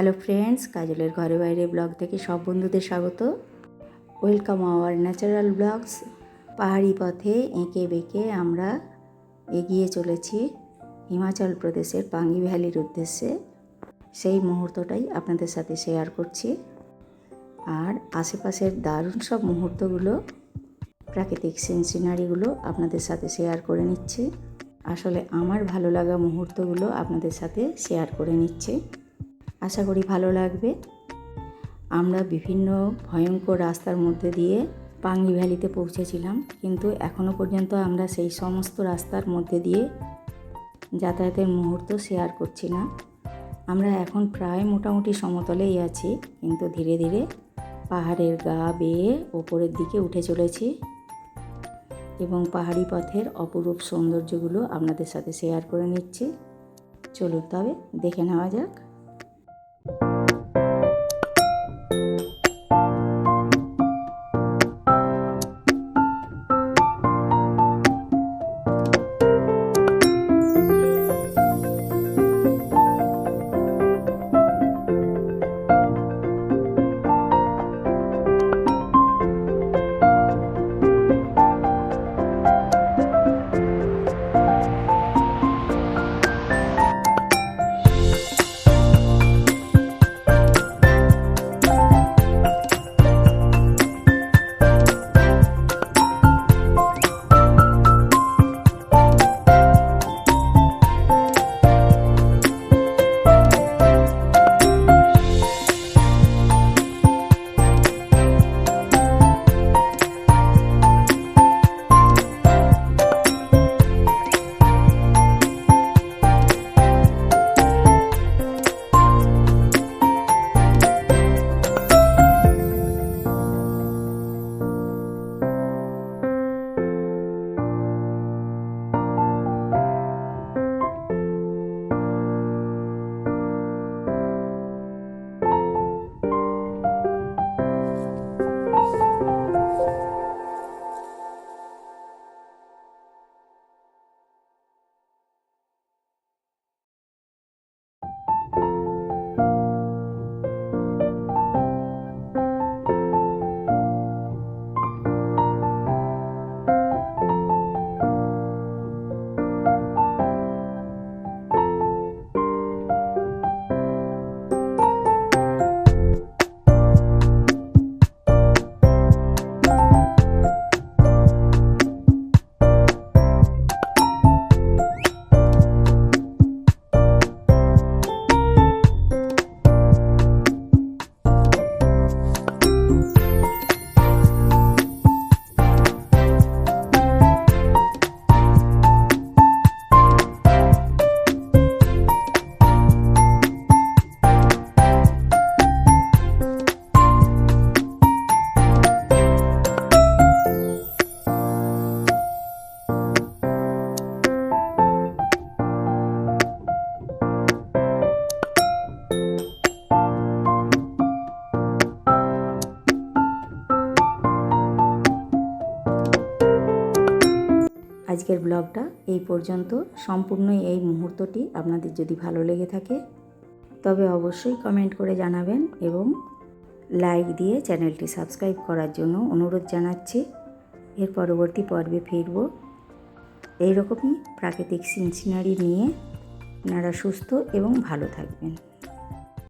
Hello friends, কাজলের ঘরে বাইরে ব্লগ থেকে সব বন্ধুদের স্বাগত। Welcome our natural blogs. পাহাড়ি পথে এঁকে বেঁকে আমরা এগিয়ে চলেছি হিমাচল প্রদেশের পাঙ্গি ভ্যালির উদ্দেশ্যে। সেই মুহূর্তটাই আপনাদের সাথে শেয়ার করছি। আর আশেপাশের দারুণ সব মুহূর্তগুলো, প্রাকৃতিক সিনারিগুলো আপনাদের সাথে শেয়ার করে নিচ্ছি। আসলে আমার ভালো লাগা মুহূর্তগুলো আপনাদের সাথে শেয়ার করে নিচ্ছি। আশা করি ভালো লাগবে। আমরা বিভিন্ন ভয়ঙ্কর রাস্তার মধ্যে দিয়ে পাঙ্গি ভ্যালিতে পৌঁছেছিলাম, কিন্তু এখনও পর্যন্ত আমরা সেই সমস্ত রাস্তার মধ্যে দিয়ে যাতায়াতের মুহূর্ত শেয়ার করছি না। আমরা এখন প্রায় মোটামুটি সমতলেই আছি, কিন্তু ধীরে ধীরে পাহাড়ের গা বেয়ে ওপরের দিকে উঠে চলেছি এবং পাহাড়ি পথের অপরূপ সৌন্দর্যগুলো আপনাদের সাথে শেয়ার করে নিচ্ছি। চলুন তবে দেখে নেওয়া যাক। আজকের ব্লগটা এই পর্যন্ত। সম্পূর্ণ এই মুহূর্তটি আপনাদের যদি ভালো লেগে থাকে তবে অবশ্যই কমেন্ট করে জানাবেন এবং লাইক দিয়ে চ্যানেলটি সাবস্ক্রাইব করার জন্য অনুরোধ জানাচ্ছি। এর পরবর্তী পর্বে ফিরব এইরকমই প্রাকৃতিক সিনারি নিয়ে। আপনারা সুস্থ এবং ভালো থাকবেন।